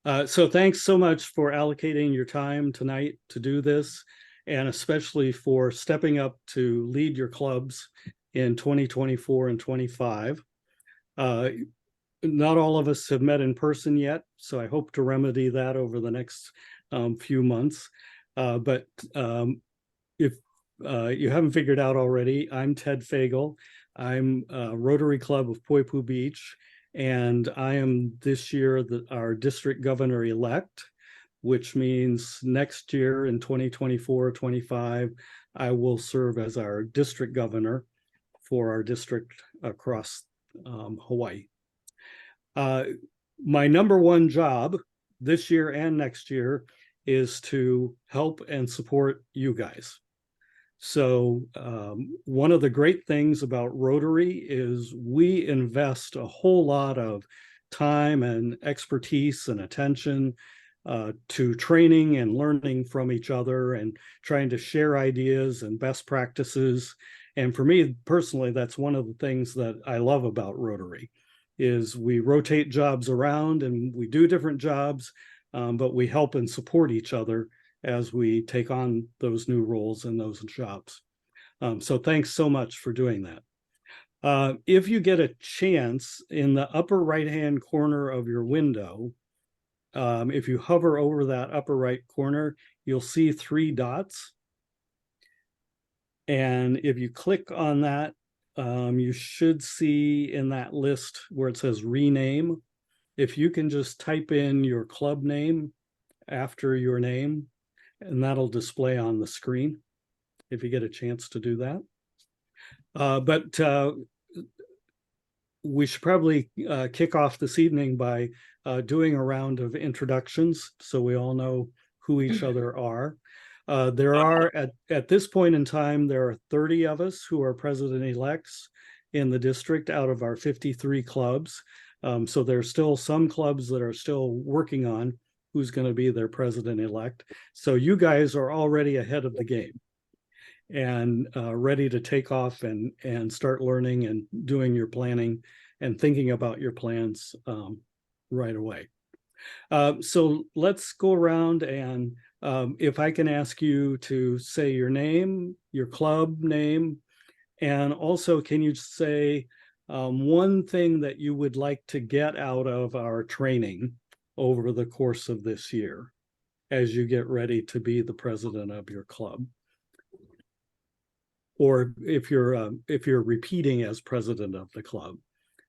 So thanks so much for allocating your time tonight to do this, and especially for stepping up to lead your clubs in 2024 and 25. Not all of us have met in person yet, so I hope to remedy that over the next few months. But if you haven't figured out already, I'm Ted Fagel. I'm Rotary Club of Poipu Beach, and I am this year our district governor-elect, which means next year in 2024-25, I will serve as our district governor for our district across Hawaii. My number one job this year and next year is to help and support you guys. So one of the great things about Rotary is we invest a whole lot of time and expertise and attention to training and learning from each other and trying to share ideas and best practices. And for me personally, that's one of the things that I love about Rotary is we rotate jobs around and we do different jobs, but we help and support each other as we take on those new roles and those jobs. So thanks so much for doing that. If you get a chance, in the upper right-hand corner of your window, if you hover over that upper right corner, you'll see 3 dots. And if you click on that, you should see in that list where it says rename. If you can just type in your club name after your name, and that'll display on the screen if you get a chance to do that. But we should probably kick off this evening by doing a round of introductions so we all know who each other are. There are, at this point in time, there are 30 of us who are president-elects in the district out of our 53 clubs. So there's still some clubs that are still working on who's going to be their president-elect. So you guys are already ahead of the game and ready to take off and start learning and doing your planning and thinking about your plans right away. So let's go around and if I can ask you to say your name, your club name, and also can you say one thing that you would like to get out of our training over the course of this year as you get ready to be the president of your club? Or if you're repeating as president of the club.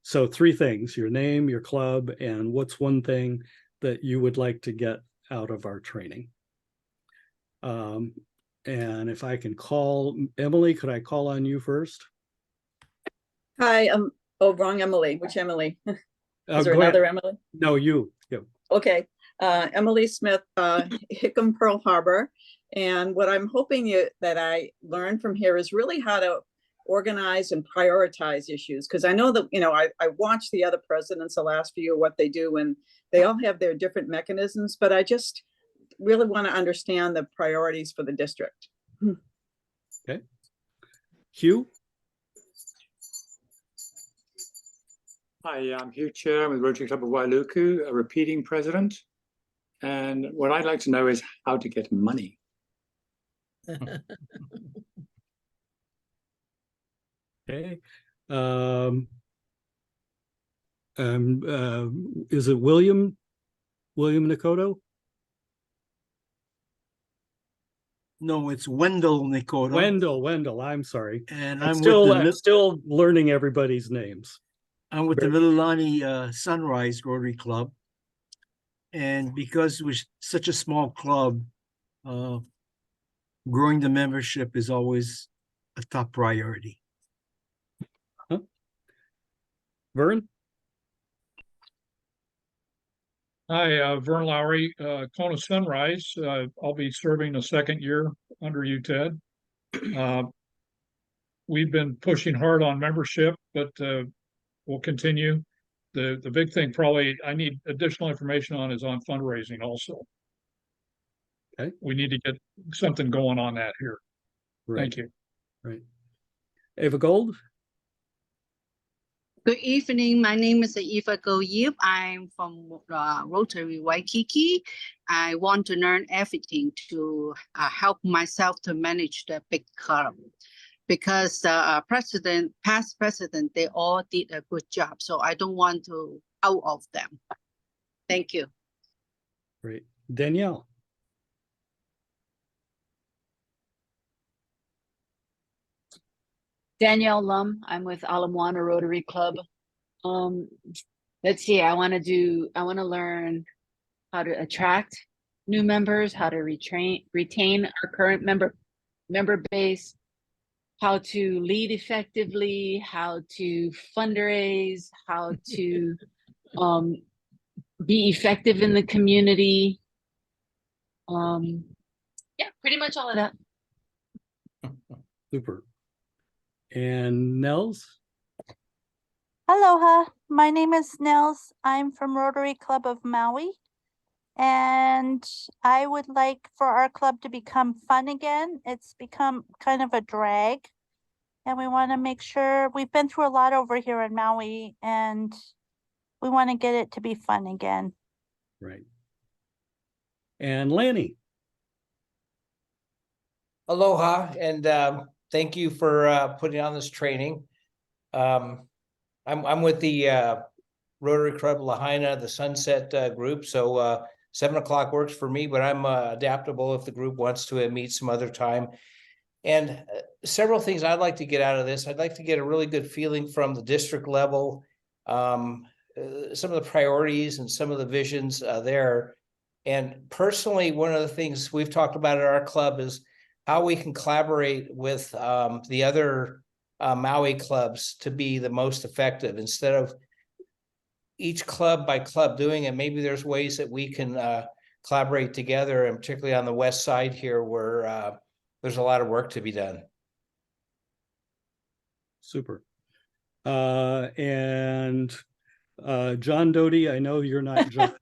So 3 things: your name, your club, and what's one thing that you would like to get out of our training. And if I can call Emily, could I call on you first? Hi, wrong Emily. Which Emily? Is there another Emily? No, you. Yeah. Okay. Emily Smith, Hickam, Pearl Harbor. And what I'm hoping that I learn from here is really how to organize and prioritize issues. Because I know that, I watch the other presidents the last few, what they do, and they all have their different mechanisms, but I just really want to understand the priorities for the district. Okay. Hugh? Hi, I'm Hugh Chair. I'm with Rotary Club of Wailuku, a repeating president. And what I'd like to know is how to get money. Okay. Is it William Nikoto? No, it's Wendell Nikoto. Wendell, I'm sorry. And I'm still learning everybody's names. I'm with the Mililani Sunrise Rotary Club. And because we're such a small club, growing the membership is always a top priority. Huh? Vern? Hi, Vern Lowry, Kona Sunrise. I'll be serving the 2nd year under you, Ted. We've been pushing hard on membership, but we'll continue. The big thing probably I need additional information on is on fundraising also. Okay. We need to get something going on that here. Right. Thank you. Right. Ava Gold? Good evening. My name is Eva Go Yip. I'm from Rotary Waikiki. I want to learn everything to help myself to manage the big club because past president, they all did a good job. So I don't want to out of them. Thank you. Great. Danielle. Danielle Lum. I'm with Alamoana Rotary Club. Let's see. I want to learn how to attract new members, how to retain our current member base, how to lead effectively, how to fundraise, how to be effective in the community. Yeah, pretty much all of that. Super. And Nels? Aloha, my name is Nels. I'm from Rotary Club of Maui. And I would like for our club to become fun again. It's become kind of a drag. And we want to make sure we've been through a lot over here in Maui and we want to get it to be fun again. Right. And Lanny? Aloha, and thank you for putting on this training. I'm with the Rotary Club Lahaina, the Sunset group, so 7 o'clock works for me, but I'm adaptable if the group wants to meet some other time. And several things I'd like to get out of this. I'd like to get a really good feeling from the district level, some of the priorities and some of the visions there. And personally, one of the things we've talked about at our club is how we can collaborate with the other Maui clubs to be the most effective instead of each club by club doing it. Maybe there's ways that we can collaborate together, and particularly on the west side here where there's a lot of work to be done. Super. And John Doty, I know you're not John.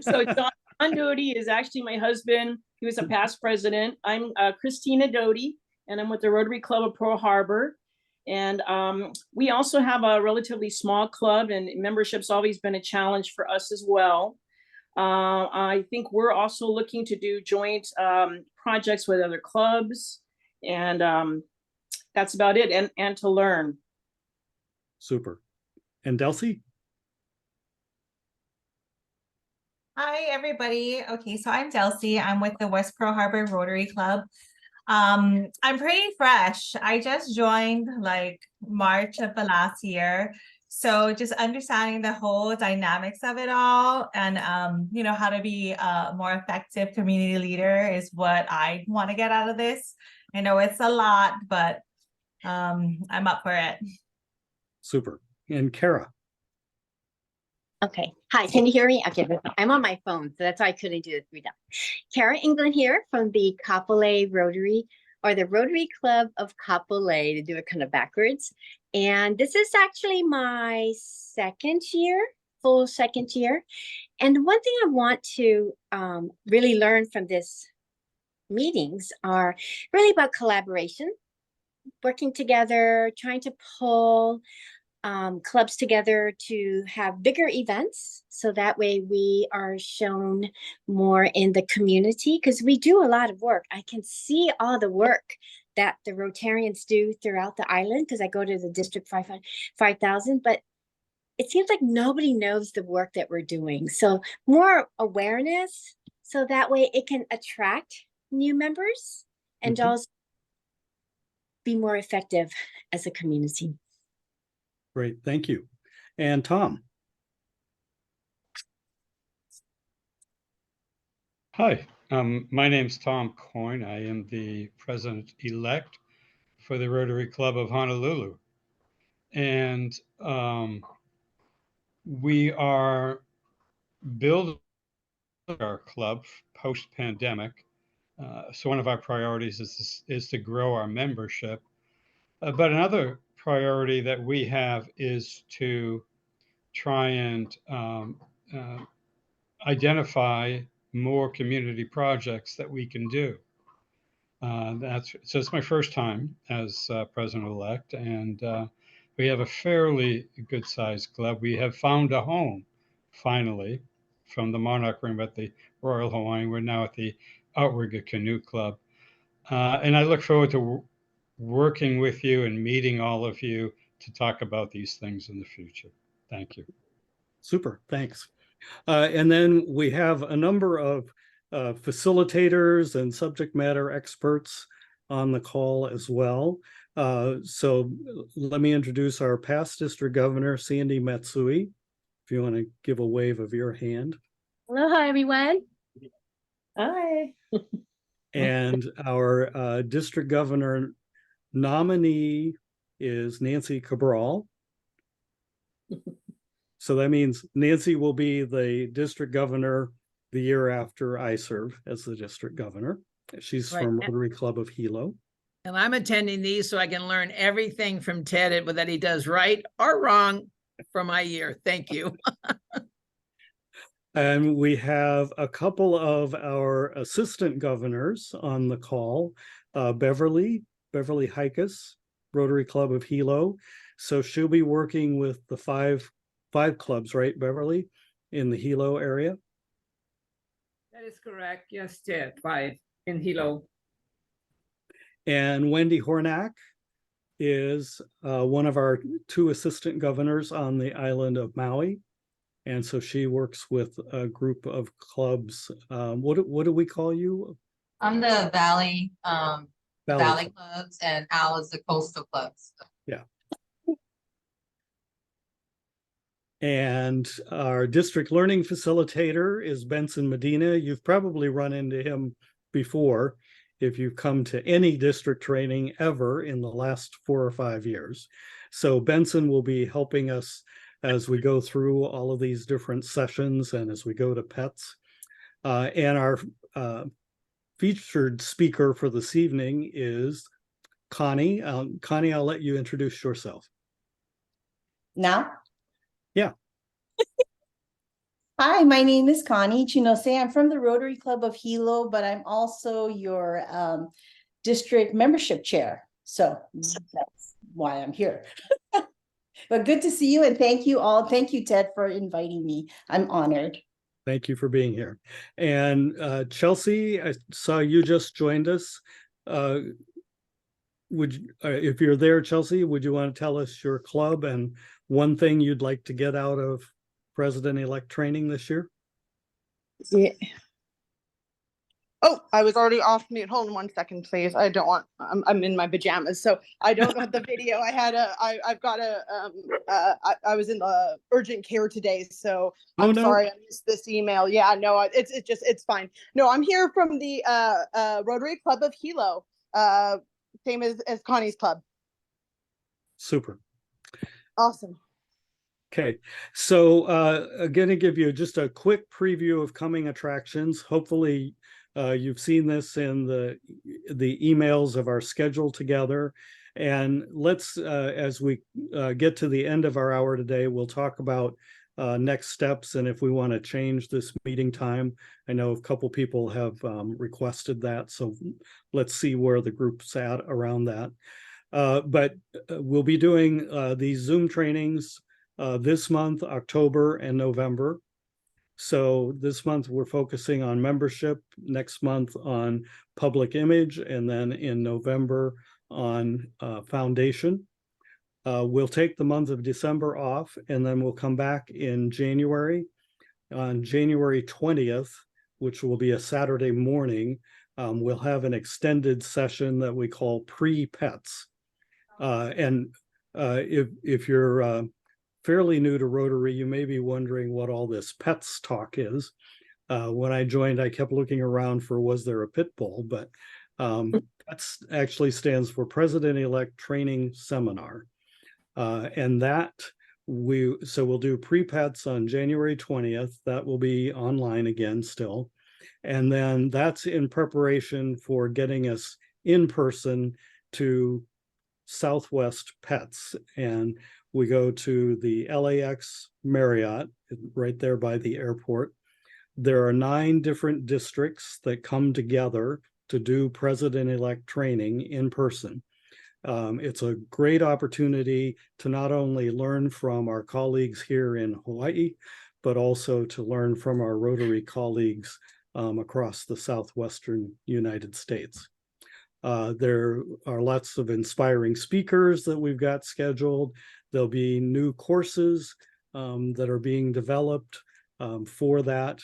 So John Doty is actually my husband. He was a past president. I'm Christina Doty, and I'm with the Rotary Club of Pearl Harbor. And we also have a relatively small club, and membership's always been a challenge for us as well. I think we're also looking to do joint projects with other clubs, and that's about it, and to learn. Super. And Delcy? Hi, everybody. Okay, so I'm Delcy. I'm with the West Pearl Harbor Rotary Club. I'm pretty fresh. I just joined like March of the last year. So just understanding the whole dynamics of it all and, you know, how to be a more effective community leader is what I want to get out of this. I know it's a lot, but I'm up for it. Super. And Kara? Okay. Hi, can you hear me? Okay, I'm on my phone, so that's why I couldn't do it read up. Kara England here from the Kapolei Rotary, or the Rotary Club of Kapolei, to do it kind of backwards. And this is actually my full second year. And one thing I want to really learn from this meetings are really about collaboration, working together, trying to pull clubs together to have bigger events. So that way we are shown more in the community, because we do a lot of work. I can see all the work that the Rotarians do throughout the island, because I go to the District 5000, but it seems like nobody knows the work that we're doing. So more awareness, so that way it can attract new members and also be more effective as a community. Great, thank you. And Tom? Hi, my name's Tom Coyne. I am the president-elect for the Rotary Club of Honolulu. And we are building our club post-pandemic. So one of our priorities is to grow our membership. But another priority that we have is to try and identify more community projects that we can do. So it's my first time as president-elect, and we have a fairly good sized club. We have found a home finally from the Monarch Room at the Royal Hawaiian. We're now at the Outrigger Canoe Club. And I look forward to working with you and meeting all of you to talk about these things in the future. Thank you. Super, thanks. And then we have a number of facilitators and subject matter experts on the call as well. So let me introduce our past district governor, Sandy Matsui, if you want to give a wave of your hand. Aloha, everyone. Hi. And our district governor nominee is Nancy Cabral. So that means Nancy will be the district governor the year after I serve as the district governor. She's from Rotary Club of Hilo. And I'm attending these so I can learn everything from Ted that he does right or wrong for my year. Thank you. And we have a couple of our assistant governors on the call, Beverly Hikas, Rotary Club of Hilo. So she'll be working with the five clubs, right, Beverly, in the Hilo area? That is correct. Yes, Ted, 5 in Hilo. And Wendy Hornack is one of our 2 assistant governors on the island of Maui. And so she works with a group of clubs. What do we call you? I'm the Valley clubs, and Al is the coastal clubs. Yeah. And our district learning facilitator is Benson Medina. You've probably run into him before if you've come to any district training ever in the last 4 or 5 years. So Benson will be helping us as we go through all of these different sessions and as we go to pets. And our featured speaker for this evening is Connie. Connie, I'll let you introduce yourself. Now? Yeah. Hi, my name is Connie Chinose. I'm from the Rotary Club of Hilo, but I'm also your district membership chair. So that's why I'm here. But good to see you, and thank you all. Thank you, Ted, for inviting me. I'm honored. Thank you for being here. And Chelsea, I saw you just joined us. If you're there, Chelsea, would you want to tell us your club and one thing you'd like to get out of President-elect training this year? Yeah. Oh, I was already off mute. Hold on 1 second, please. I don't want, I'm in my pajamas, so I don't want the video. I was in the urgent care today, so I'm sorry I missed this email. Yeah, no, it's fine. No, I'm here from the Rotary Club of Hilo, same as Connie's club. Super. Awesome. Okay, so I'm going to give you just a quick preview of coming attractions. Hopefully you've seen this in the emails of our schedule together. And let's, as we get to the end of our hour today, we'll talk about next steps and if we want to change this meeting time. I know a couple people have requested that, so let's see where the group's at around that. But we'll be doing these Zoom trainings this month, October and November. So this month we're focusing on membership, next month on public image, and then in November on foundation. We'll take the month of December off, and then we'll come back in January. On January 20th, which will be a Saturday morning, we'll have an extended session that we call pre-pets. If you're fairly new to Rotary, you may be wondering what all this pets talk is. When I joined, I kept looking around for was there a pit bull, but PETS actually stands for President-elect Training Seminar. And that we'll do pre-pets on January 20th. That will be online again still. And then that's in preparation for getting us in person to Southwest Pets. And we go to the LAX Marriott right there by the airport. There are 9 different districts that come together to do President-elect training in person. It's a great opportunity to not only learn from our colleagues here in Hawaii, but also to learn from our Rotary colleagues across the Southwestern United States. There are lots of inspiring speakers that we've got scheduled. There'll be new courses that are being developed for that.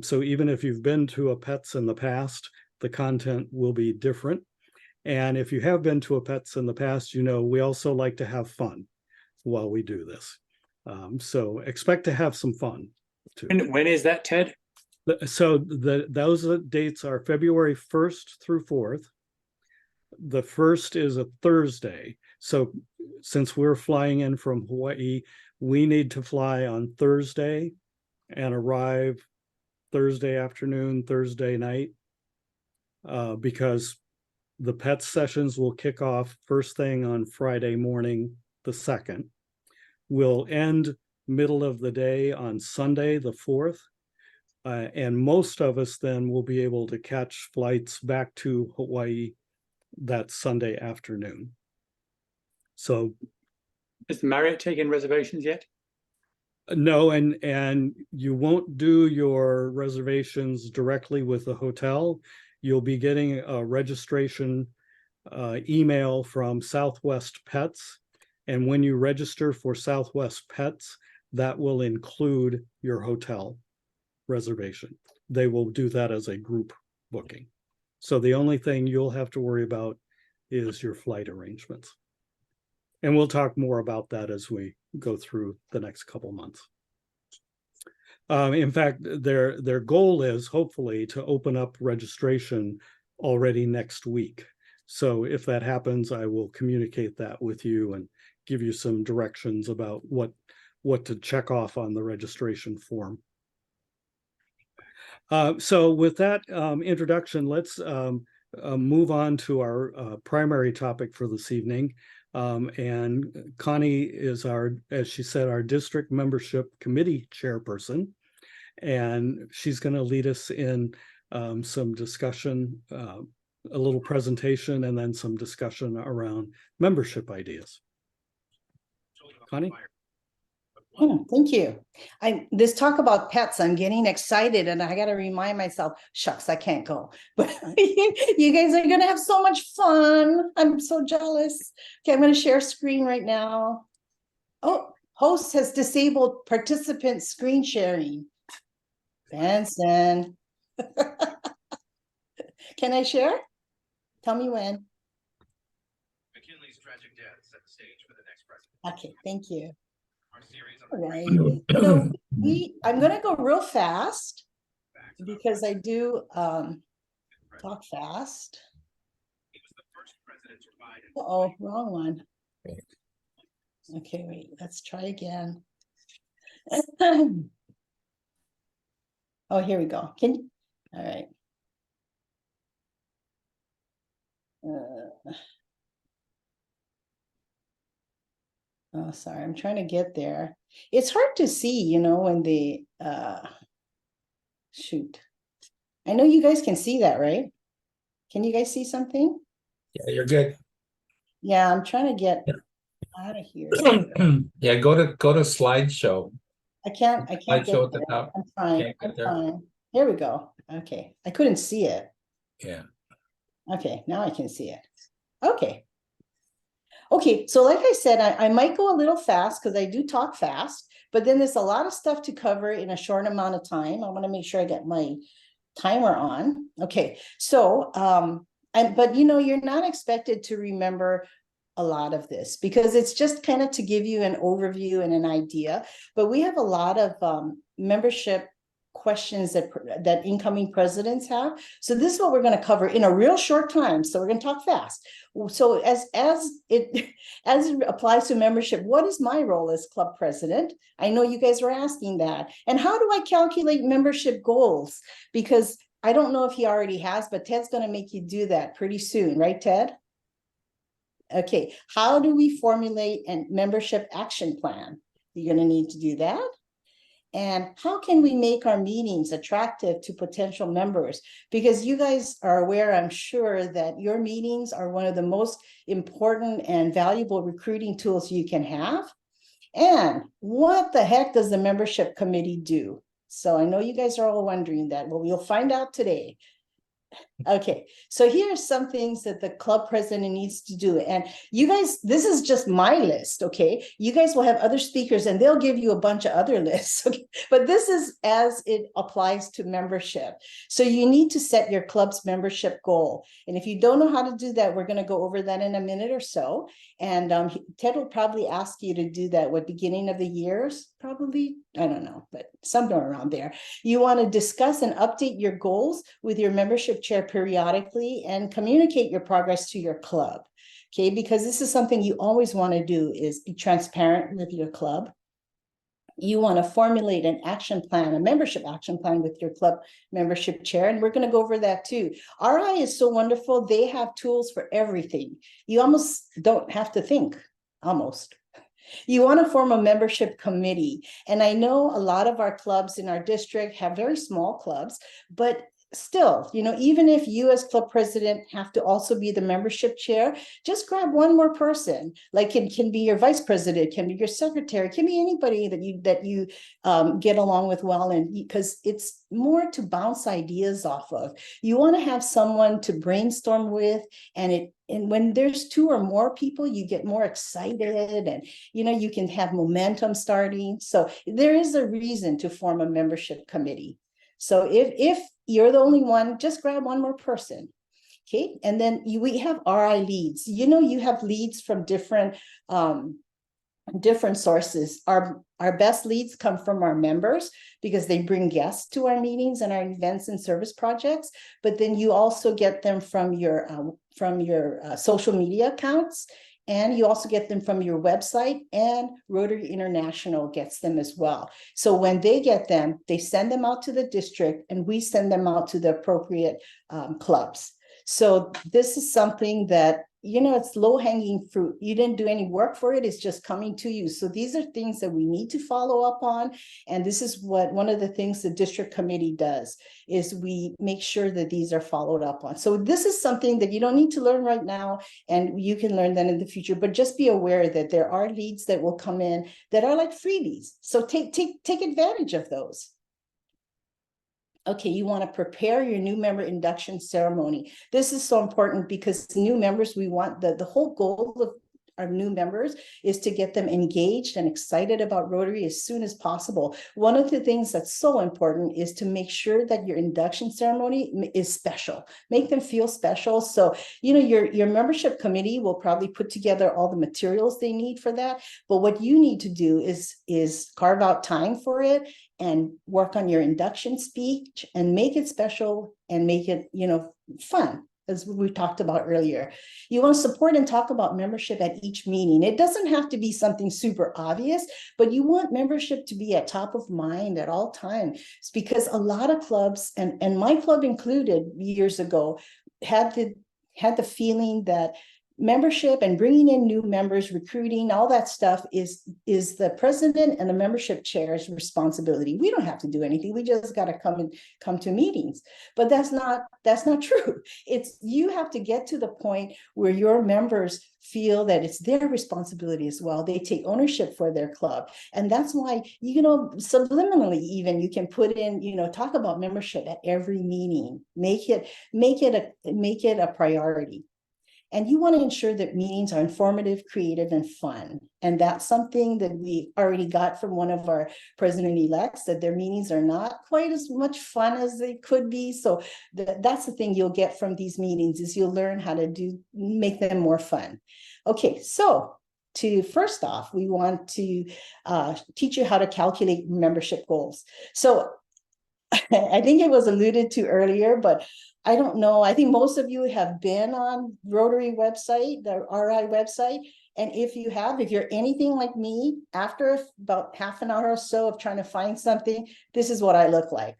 So even if you've been to a PETS in the past, the content will be different. And if you have been to a PETS in the past, you know, we also like to have fun while we do this. So expect to have some fun too. And when is that, Ted? So those dates are February 1st through 4th. The 1st is a Thursday. So since we're flying in from Hawaii, we need to fly on Thursday and arrive Thursday afternoon, Thursday night, because the PETS sessions will kick off first thing on Friday morning, the 2nd. We'll end middle of the day on Sunday, the 4th. And most of us then will be able to catch flights back to Hawaii that Sunday afternoon. So is Marriott taking reservations yet? No, and you won't do your reservations directly with the hotel. You'll be getting a registration email from Southwest Pets. And when you register for Southwest Pets, that will include your hotel reservation. They will do that as a group booking. So the only thing you'll have to worry about is your flight arrangements. And we'll talk more about that as we go through the next couple months. In fact, their goal is hopefully to open up registration already next week. So if that happens, I will communicate that with you and give you some directions about what to check off on the registration form. So with that introduction, let's move on to our primary topic for this evening. And Connie is as she said, our district membership committee chairperson. And she's going to lead us in some discussion, a little presentation, and then some discussion around membership ideas. Connie? Thank you. This talk about pets, I'm getting excited and I got to remind myself, shucks, I can't go. But you guys are going to have so much fun. I'm so jealous. Okay, I'm going to share screen right now. Oh, host has disabled participant screen sharing. Benson. Can I share? Tell me when. McKinley's tragic death set the stage for the next president. Okay, thank you. All right. So I'm going to go real fast because I do talk fast. Uh-oh, wrong one. Okay, wait, let's try again. Oh, here we go. Can you? All right. Oh, sorry, I'm trying to get there. It's hard to see, you know, when the shoot. I know you guys can see that, right? Can you guys see something? Yeah, you're good. Yeah, I'm trying to get out of here. Yeah, go to slideshow. I can't get Slideshow at the there. top. I'm fine. Can't get I'm there. fine. Here we go. Okay, I couldn't see it. Yeah. Okay, now I can see it. Okay. Okay, so like I said, I might go a little fast because I do talk fast, but then there's a lot of stuff to cover in a short amount of time. I want to make sure I get my timer on. Okay, so but you know, you're not expected to remember a lot of this because it's just kind of to give you an overview and an idea. But we have a lot of membership questions that incoming presidents have. So this is what we're going to cover in a real short time. So we're going to talk fast. So as it applies to membership, what is my role as club president? I know you guys were asking that. And how do I calculate membership goals? Because I don't know if he already has, but Ted's going to make you do that pretty soon, right, Ted? Okay, how do we formulate a membership action plan? You're going to need to do that. And how can we make our meetings attractive to potential members? Because you guys are aware, I'm sure, that your meetings are one of the most important and valuable recruiting tools you can have. And what the heck does the membership committee do? So I know you guys are all wondering that. Well, we'll find out today. Okay, so here are some things that the club president needs to do. And you guys, this is just my list, okay? You guys will have other speakers and they'll give you a bunch of other lists, okay? But this is as it applies to membership. So you need to set your club's membership goal. And if you don't know how to do that, we're gonna go over that in a minute or so. And Ted will probably ask you to do that with beginning of the years, probably, I don't know, but somewhere around there. You want to discuss and update your goals with your membership chair periodically and communicate your progress to your club. Okay, because this is something you always want to do, is be transparent with your club. You want to formulate an action plan, a membership action plan with your club membership chair. And we're going to go over that too. RI is so wonderful. They have tools for everything. You almost don't have to think, almost. You want to form a membership committee. And I know a lot of our clubs in our district have very small clubs, but still, you know, even if you as club president have to also be the membership chair, just grab one more person. Like it can be your vice president, can be your secretary, can be anybody that you get along with well, and because it's more to bounce ideas off of. You want to have someone to brainstorm with, and when there's two or more people, you get more excited, and you know, you can have momentum starting. So there is a reason to form a membership committee. So if you're the only one, just grab one more person. Okay, and then we have RI leads. You know, you have leads from different sources. Our best leads come from our members because they bring guests to our meetings and our events and service projects. But then you also get them from your social media accounts, and you also get them from your website, and Rotary International gets them as well. So when they get them, they send them out to the district, and we send them out to the appropriate clubs. So this is something that, you know, it's low-hanging fruit. You didn't do any work for it. It's just coming to you. So these are things that we need to follow up on. And this is what one of the things the district committee does, is we make sure that these are followed up on. So this is something that you don't need to learn right now, and you can learn that in the future, but just be aware that there are leads that will come in that are like freebies. So take advantage of those. Okay, you want to prepare your new member induction ceremony. This is so important because new members, we want the whole goal of our new members is to get them engaged and excited about Rotary as soon as possible. One of the things that's so important is to make sure that your induction ceremony is special. Make them feel special. So, you know, your membership committee will probably put together all the materials they need for that. But what you need to do is carve out time for it and work on your induction speech and make it special and make it, you know, fun, as we talked about earlier. You want to support and talk about membership at each meeting. It doesn't have to be something super obvious, but you want membership to be at top of mind at all times. It's because a lot of clubs, and my club included years ago, had the feeling that membership and bringing in new members, recruiting, all that stuff is the president and the membership chair's responsibility. We don't have to do anything. We just got to come to meetings. But that's not true. It's, you have to get to the point where your members feel that it's their responsibility as well. They take ownership for their club. And that's why, you know, subliminally even you can put in, you know, talk about membership at every meeting. Make it a priority. And you want to ensure that meetings are informative, creative, and fun. And that's something that we already got from one of our president-elects, that their meetings are not quite as much fun as they could be. So that's the thing you'll get from these meetings, is you'll learn how to make them more fun. Okay, so first off, we want to teach you how to calculate membership goals. So I think it was alluded to earlier, but I don't know. I think most of you have been on Rotary website, the RI website. And if you're anything like me, after about half an hour or so of trying to find something, this is what I look like.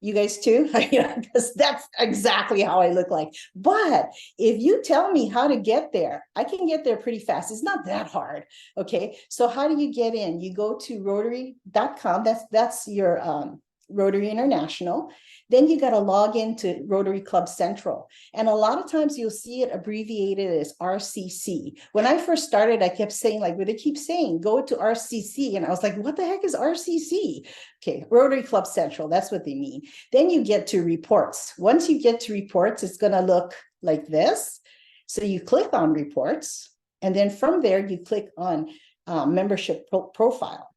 You guys too? Because that's exactly how I look like. But if you tell me how to get there, I can get there pretty fast. It's not that hard. Okay. So how do you get in? You go to rotary.com. That's your Rotary International. Then you got to log into Rotary Club Central. And a lot of times you'll see it abbreviated as RCC. When I first started, I kept saying, like, what they keep saying, go to RCC. And I was like, what the heck is RCC? Okay, Rotary Club Central, that's what they mean. Then you get to reports. Once you get to reports, it's going to look like this. So you click on reports, and then from there, you click on membership profile.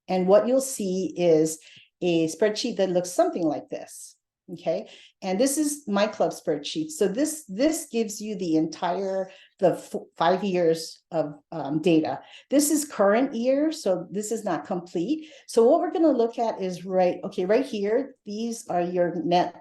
And what you'll see is a spreadsheet that looks something like this. Okay, and this is my club spreadsheet. So this gives you the entire 5 years of data. This is current year, so this is not complete. So what we're going to look at is right here. These are your net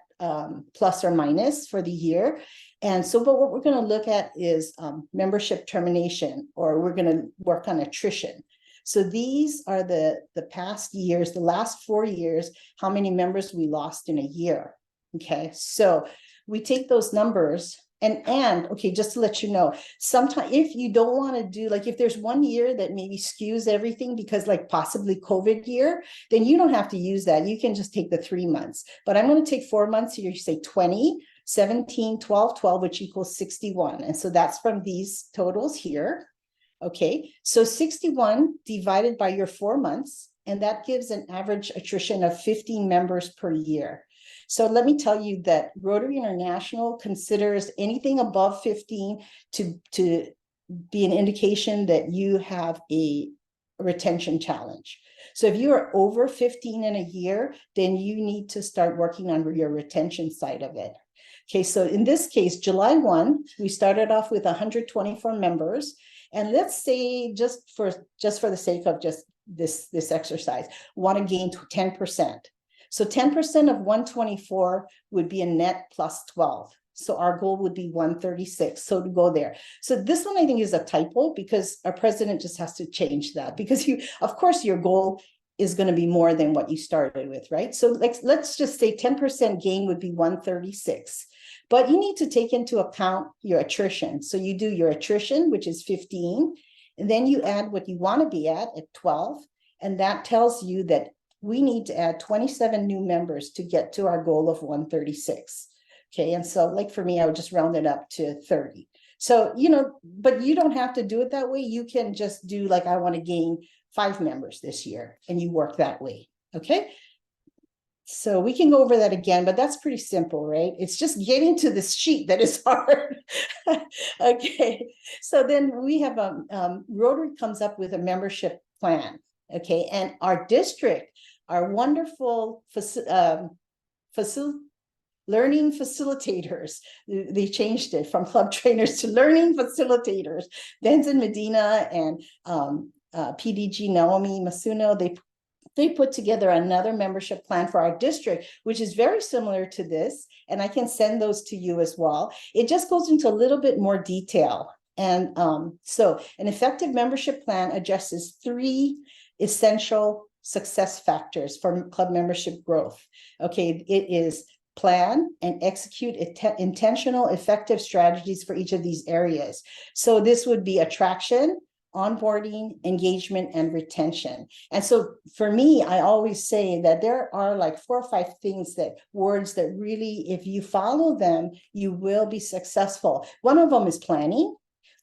plus or minus for the year. And so, but what we're going to look at is membership termination, or we're going to work on attrition. So these are the past years, the last 4 years, how many members we lost in a year. Okay, so we take those numbers and okay, just to let you know, sometimes if you don't want to do, like, if there's 1 year that maybe skews everything because like possibly COVID year, then you don't have to use that. You can just take the 3 months. But I'm going to take 4 months here. You say 20, 17, 12, 12, which equals 61. And so that's from these totals here. Okay, so 61 divided by your 4 months, and that gives an average attrition of 15 members per year. So let me tell you that Rotary International considers anything above 15 to be an indication that you have a retention challenge. So if you are over 15 in a year, then you need to start working on your retention side of it. Okay, so in this case, July 1, we started off with 124 members. And let's say, just for the sake of just this exercise, want to gain 10%. So 10% of 124 would be a net plus 12. So our goal would be 136. So to go there. So this one I think is a typo, because our president just has to change that, because of course, your goal is going to be more than what you started with, right? So let's just say 10% gain would be 136. But you need to take into account your attrition. So you do your attrition, which is 15, and then you add what you want to be at 12. And that tells you that we need to add 27 new members to get to our goal of 136. Okay, and so like for me, I would just round it up to 30. So, but you don't have to do it that way. You can just do like, I want to gain 5 members this year, and you work that way. Okay. So we can go over that again, but that's pretty simple, right? It's just getting to this sheet that is hard. Okay. So then we have Rotary comes up with a membership plan. Okay. And our district, our wonderful learning facilitators, they changed it from club trainers to learning facilitators. Benson Medina and PDG Naomi Masuno, they put together another membership plan for our district, which is very similar to this. And I can send those to you as well. It just goes into a little bit more detail. And so an effective membership plan addresses 3 essential success factors for club membership growth. Okay, it is plan and execute intentional, effective strategies for each of these areas. So this would be attraction, onboarding, engagement, and retention. And so for me, I always say that there are like 4 or 5 words that really, if you follow them, you will be successful. One of them is planning,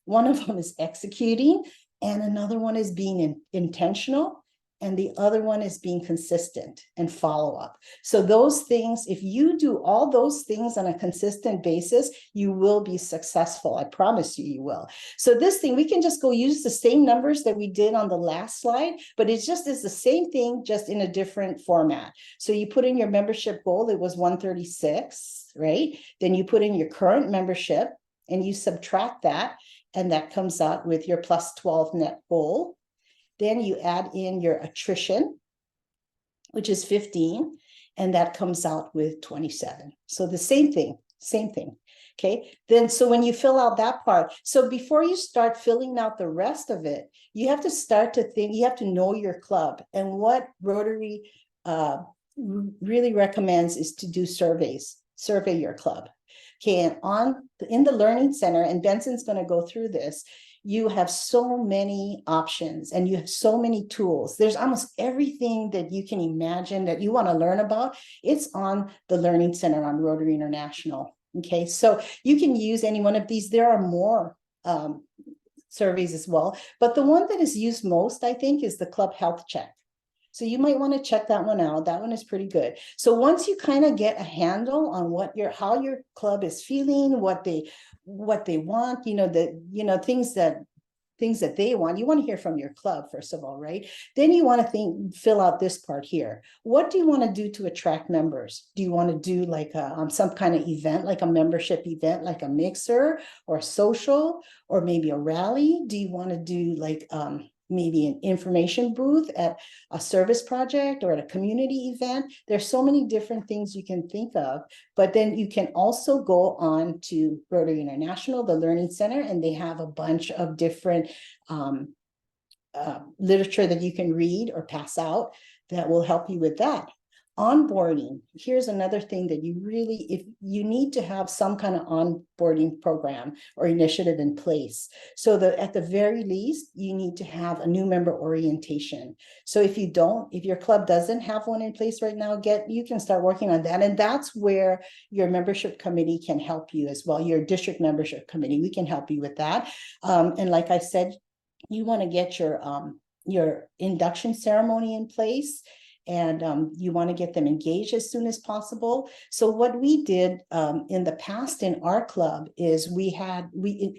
one of them is executing, and another one is being intentional. And the other one is being consistent and follow up. So those things, if you do all those things on a consistent basis, you will be successful. I promise you, you will. So this thing, we can just go use the same numbers that we did on the last slide, but it just is the same thing, just in a different format. So you put in your membership goal, it was 136, right? Then you put in your current membership and you subtract that, and that comes out with your plus 12 net goal. Then you add in your attrition, which is 15, and that comes out with 27. So the same thing. Okay. Then, so when you fill out that part, so before you start filling out the rest of it, you have to start to think, you have to know your club and what Rotary really recommends is to do surveys, survey your club. Okay, and in the Learning Center, and Benson's going to go through this, you have so many options and you have so many tools. There's almost everything that you can imagine that you want to learn about. It's on the Learning Center on Rotary International. Okay, so you can use any one of these. There are more surveys as well, but the one that is used most, I think, is the Club Health Check. So you might want to check that one out. That one is pretty good. So once you kind of get a handle on how your club is feeling, what they want, things that they want, you want to hear from your club, first of all, right? Then you want to fill out this part here. What do you want to do to attract members? Do you want to do like some kind of event, like a membership event, like a mixer or a social, or maybe a rally? Do you want to do like maybe an information booth at a service project or at a community event? There's so many different things you can think of, but then you can also go on to Rotary International, the Learning Center, and they have a bunch of different literature that you can read or pass out that will help you with that. Onboarding, here's another thing that if you need to have some kind of onboarding program or initiative in place. So at the very least, you need to have a new member orientation. So if your club doesn't have one in place right now, you can start working on that. And that's where your membership committee can help you as well. Your district membership committee, we can help you with that. And like I said, you want to get your induction ceremony in place. And you want to get them engaged as soon as possible. So what we did in the past in our club is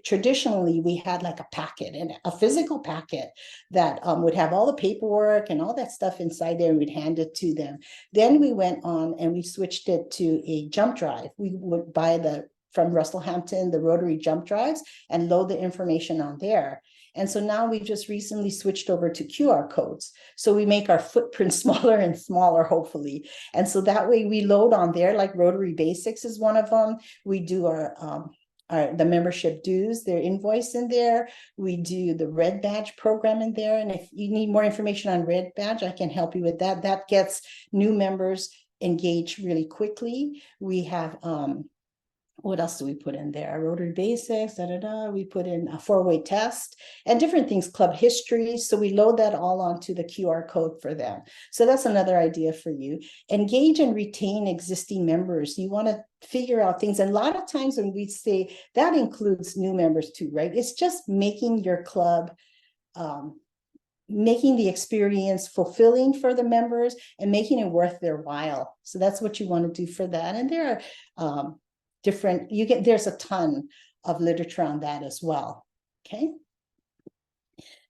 traditionally we had like a packet, and a physical packet that would have all the paperwork and all that stuff inside there, and we'd hand it to them. Then we went on and we switched it to a jump drive. We would buy from Russell Hampton, the Rotary jump drives, and load the information on there. And so now we've just recently switched over to QR codes. So we make our footprint smaller and smaller, hopefully. And so that way we load on there, like Rotary Basics is one of them. We do the membership dues, their invoice in there. We do the Red Badge program in there. And if you need more information on Red Badge, I can help you with that. That gets new members engaged really quickly. We have what else do we put in there? Rotary Basics, we put in a 4-way test and different things, club history. So we load that all onto the QR code for them. So that's another idea for you. Engage and retain existing members. You want to figure out things. And a lot of times when we say that includes new members too, right? It's just making your club, making the experience fulfilling for the members and making it worth their while. So that's what you want to do for that. And there are, there's a ton of literature on that as well. Okay.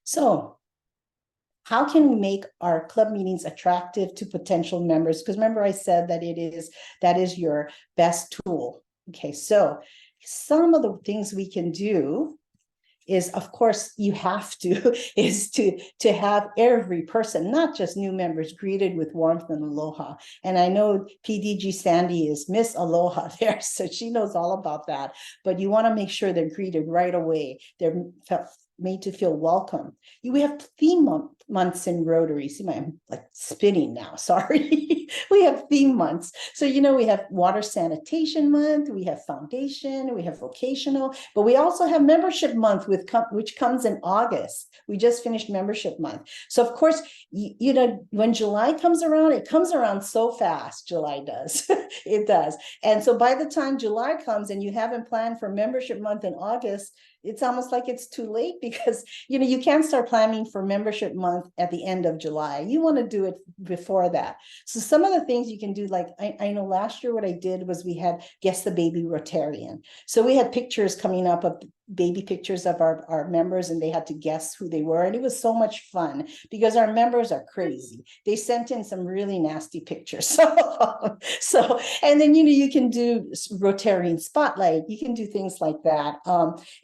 So how can we make our club meetings attractive to potential members? Because remember I said that that is your best tool. Okay. So some of the things we can do is, of course, you have to, is to have every person, not just new members, greeted with warmth and aloha. And I know PDG Sandy is Miss Aloha there, so she knows all about that. But you want to make sure they're greeted right away. They're made to feel welcome. We have theme months in Rotary. See, I'm like spinning now, sorry. We have theme months. So, we have water sanitation month, we have foundation, we have vocational, but we also have membership month which comes in August. We just finished membership month. So of course, when July comes around, it comes around so fast, July does, it does. And so by the time July comes and you haven't planned for membership month in August, it's almost like it's too late because, you can't start planning for membership month at the end of July. You want to do it before that. So some of the things you can do, like I know last year what I did was we had Guess the Baby Rotarian. So we had pictures coming up of baby pictures of our members, and they had to guess who they were. And it was so much fun because our members are crazy. They sent in some really nasty pictures. So, and then, you can do Rotarian Spotlight. You can do things like that.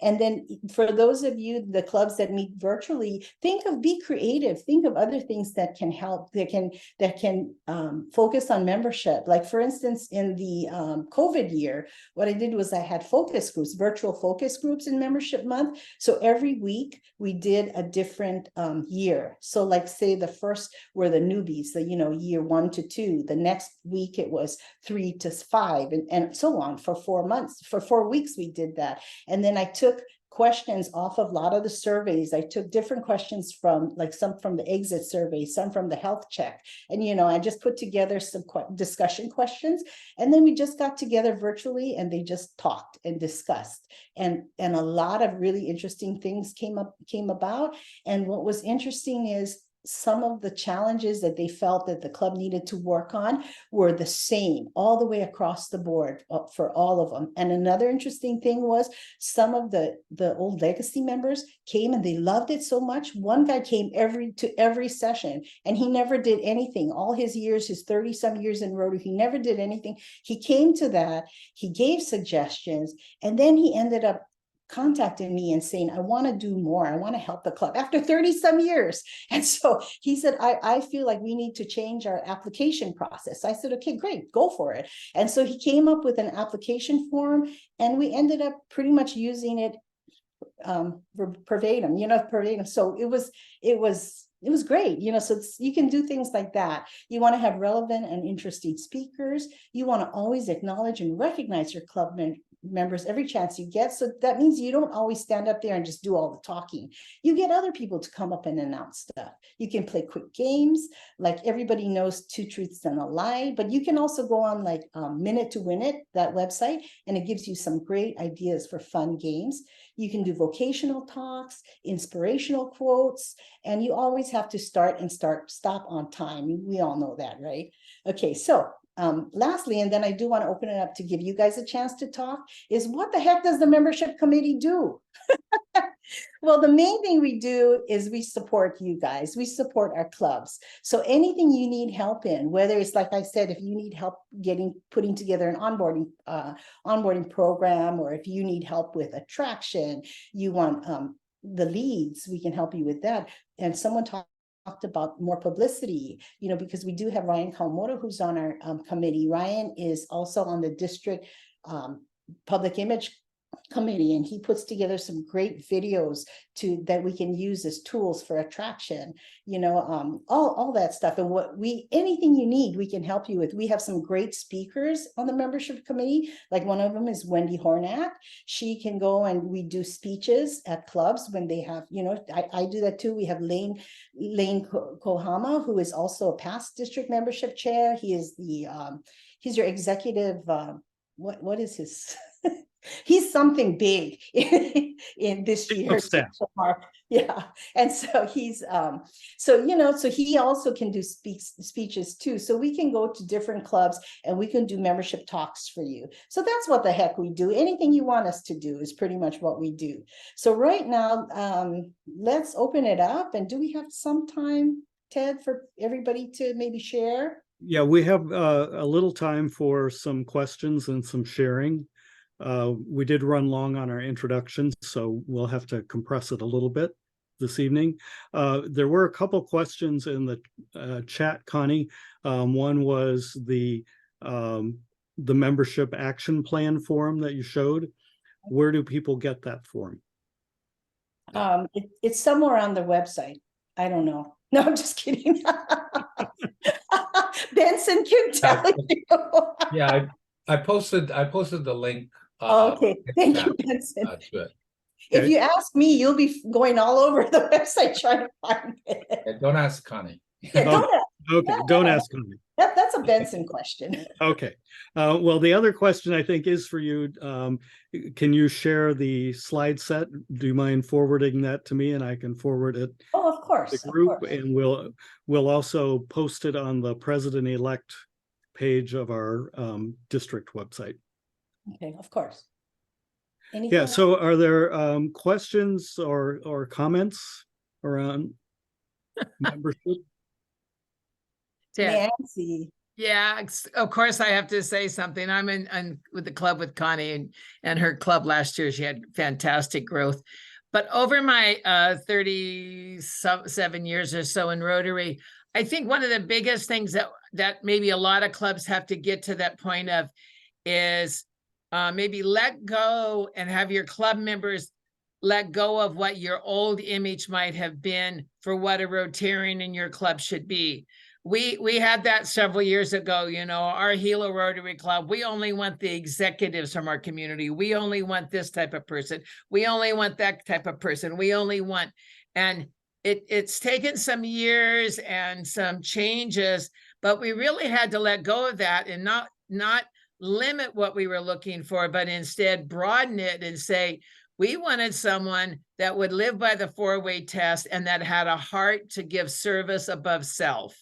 And then for those of you, the clubs that meet virtually, be creative. Think of other things that can help, that can focus on membership. Like for instance, in the COVID year, what I did was I had focus groups, virtual focus groups. in membership month. So every week we did a different year. So like say the first were the newbies, the year 1 to 2. The next week it was 3 to 5, and so on for 4 months. For 4 weeks we did that. And then I took questions off of a lot of the surveys. I took different questions from, like, some from the exit survey, some from the health check. And, I just put together some discussion questions. And then we just got together virtually and they just talked and discussed. And a lot of really interesting things came about. And what was interesting is some of the challenges that they felt that the club needed to work on were the same all the way across the board for all of them. And another interesting thing was some of the old legacy members came and they loved it so much. One guy came to every session and he never did anything. All his years, his 30 some years in Rotary, he never did anything. He came to that, he gave suggestions, and then he ended up contacting me and saying, I want to do more. I want to help the club after 30 some years. And so he said, I feel like we need to change our application process. I said, okay, great, go for it. And so he came up with an application form and we ended up pretty much using it verbatim, verbatim. So it was great, so you can do things like that. You want to have relevant and interesting speakers. You want to always acknowledge and recognize your club members every chance you get. So that means you don't always stand up there and just do all the talking. You get other people to come up and announce stuff. You can play quick games, like everybody knows 2 truths and a lie, but you can also go on like Minute to Win It, that website, and it gives you some great ideas for fun games. You can do vocational talks, inspirational quotes, and you always have to stop on time. We all know that, right? Okay, so lastly, and then I do want to open it up to give you guys a chance to talk, is what the heck does the membership committee do? Well, the main thing we do is we support you guys. We support our clubs. So anything you need help in, whether it's, like I said, if you need help putting together an onboarding program, or if you need help with attraction, you want the leads, we can help you with that. And someone talked about more publicity, because we do have Ryan Kawamoto, who's on our committee. Ryan is also on the district public image committee, and he puts together some great videos that we can use as tools for attraction, all that stuff. And anything you need, we can help you with. We have some great speakers on the membership committee. Like one of them is Wendy Hornak. She can go and we do speeches at clubs when they have, I do that too. We have Lane Kohama, who is also a past district membership chair. He is he's your executive, what is his he's something big in this year. Yeah. And so he's, so he also can do speeches too. So we can go to different clubs and we can do membership talks for you. So that's what the heck we do. Anything you want us to do is pretty much what we do. So right now, let's open it up. And do we have some time, Ted, for everybody to maybe share? Yeah, we have a little time for some questions and some sharing. We did run long on our introductions, so we'll have to compress it a little bit this evening. There were a couple questions in the chat, Connie. One was the membership action plan form that you showed. Where do people get that form? It's somewhere on the website. I don't know. No, I'm just kidding. Benson can tell you. Yeah, I posted the link. Okay, thank you, Benson. If you ask me, you'll be going all over the website trying to find it. Don't ask Connie. Yeah, Don't ask Connie. That's a Benson question. Okay. Well, the other question I think is for you. Can you share the slide set? Do you mind forwarding that to me, and I can forward it? Oh, of course. The group, and we'll also post it on the president-elect page of our district website. Okay, of course. Anything else? So are there questions or comments around membership? Nancy. Yeah, of course I have to say something. I'm in with the club with Connie and her club last year. She had fantastic growth. But over my 37 years or so in Rotary, I think one of the biggest things that maybe a lot of clubs have to get to that point of is maybe let go and have your club members let go of what your old image might have been for what a Rotarian in your club should be. We had that several years ago, you know, our Hilo Rotary Club, we only want the executives from our community. We only want this type of person. We only want that type of person. We only want, and it's taken some years and some changes, but we really had to let go of that and not limit what we were looking for, but instead broaden it and say, we wanted someone that would live by the four-way test and that had a heart to give service above self.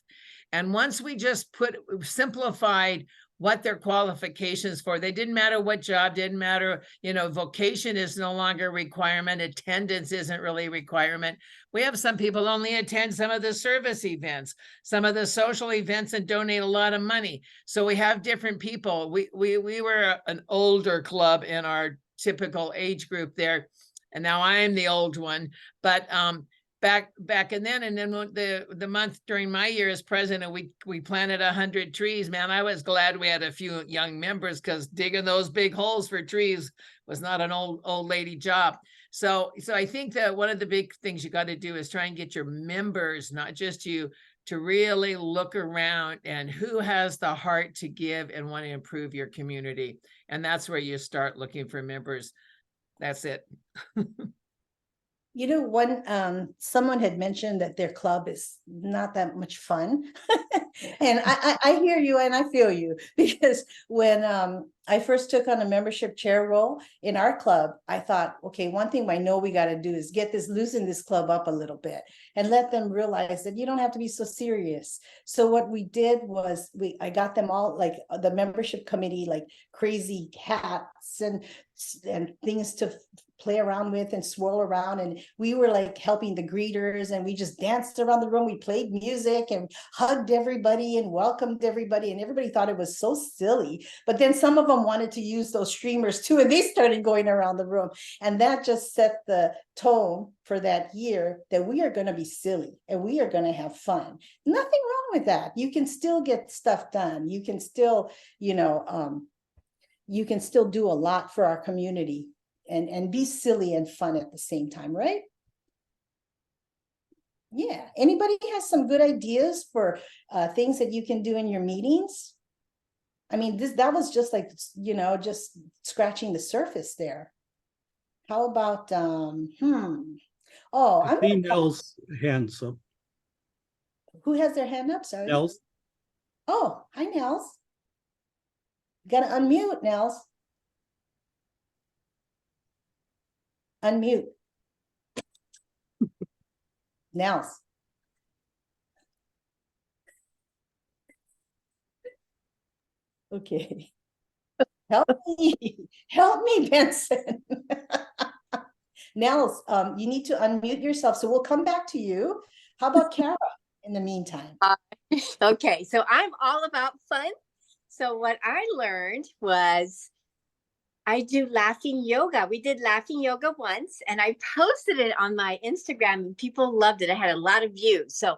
And once we just simplified what their qualifications for, they didn't matter what job, didn't matter, you know, vocation is no longer a requirement, attendance isn't really a requirement. We have some people only attend some of the service events, some of the social events, and donate a lot of money. So we have different people. We were an older club in our typical age group there, and now I'm the old one, but back and then the month during my year as president, we planted 100 trees. Man, I was glad we had a few young members, because digging those big holes for trees was not an old lady job. So I think that one of the big things you got to do is try and get your members, not just you, to really look around and who has the heart to give and want to improve your community. And that's where you start looking for members. That's it. You know, someone had mentioned that their club is not that much fun. And I hear you and I feel you, because when I first took on a membership chair role in our club, I thought, okay, one thing I know we got to do is loosen this club up a little bit and let them realize that you don't have to be so serious. So what we did was I got them all, like the membership committee, like crazy hats and things to play around with and swirl around, and we were like helping the greeters, and we just danced around the room. We played music and hugged everybody and welcomed everybody, and everybody thought it was so silly. But then some of them wanted to use those streamers too, and they started going around the room, and that just set the tone for that year that we are going to be silly and we are going to have fun. Nothing wrong with that. You can still get stuff done. You can still, you know, you can still do a lot for our community and be silly and fun at the same time, right? Yeah. Anybody has some good ideas for things that you can do in your meetings? I mean, that was just like, you know, just scratching the surface there. How about, oh, I see Nell's hands up. Who has their hand up? Sorry. Nels. Oh, hi, Nels. Gotta unmute, Nels. Unmute. Nels. Okay. Help me, Benson. Nels, you need to unmute yourself. So we'll come back to you. How about Kara in the meantime? Okay, so I'm all about fun. So what I learned was I do laughing yoga. We did laughing yoga once, and I posted it on my Instagram, and people loved it. I had a lot of views. So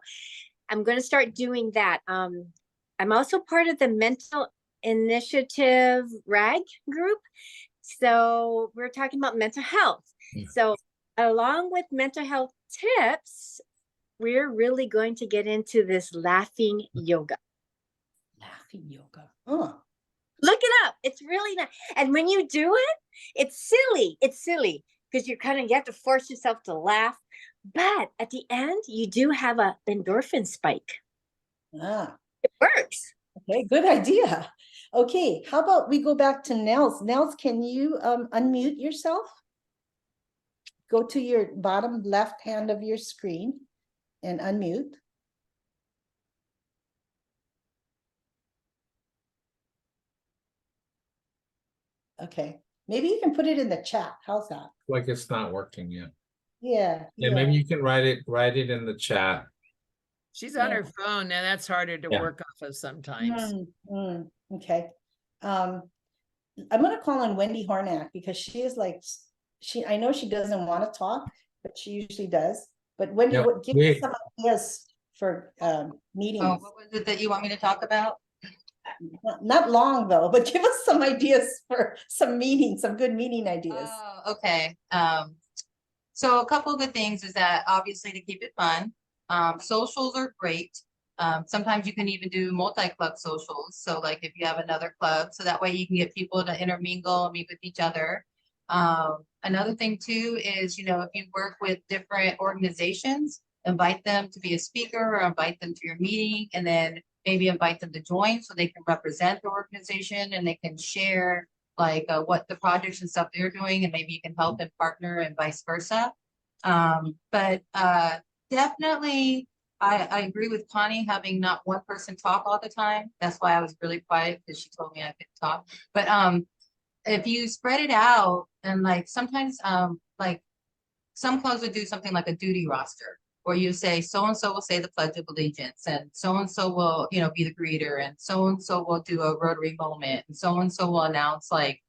I'm going to start doing that. I'm also part of the Mental Initiative RAG group. So we're talking about mental health. Yeah. So along with mental health tips, we're really going to get into this laughing yoga. Laughing yoga. Oh. Look it up. It's really nice. And when you do it, it's silly. It's silly because you have to force yourself to laugh. But at the end, you do have an endorphin spike. Ah. It works. Okay, good idea. Okay, how about we go back to Nels? Nels, can you unmute yourself? Go to your bottom left hand of your screen and unmute. Okay, maybe you can put it in the chat. How's that? Like it's not working yet. Yeah. Yeah, maybe you can write it in the chat. She's on her phone, and that's harder to work off of sometimes. Okay. I'm gonna call on Wendy Hornak because she is like, I know she doesn't want to talk, but she usually does. But Wendy, give me some ideas for meetings. Oh, what was it that you want me to talk about? Not long though, but give us some ideas for some meetings, some good meeting ideas. Oh, okay. So a couple of good things is that obviously to keep it fun, socials are great. Sometimes you can even do multi-club socials. So like if you have another club, so that way you can get people to intermingle and meet with each other. Another thing too is, you know, if you work with different organizations, invite them to be a speaker or invite them to your meeting, and then maybe invite them to join so they can represent the organization and they can share like what the projects and stuff they're doing, and maybe you can help and partner and vice versa. But definitely I agree with Connie having not one person talk all the time. That's why I was really quiet, because she told me I couldn't talk. But if you spread it out, and like sometimes like some clubs would do something like a duty roster, where you say so-and-so will say the Pledge of Allegiance, and so-and-so will, you know, be the greeter, and so-and-so will do a Rotary moment, and so-and-so will announce like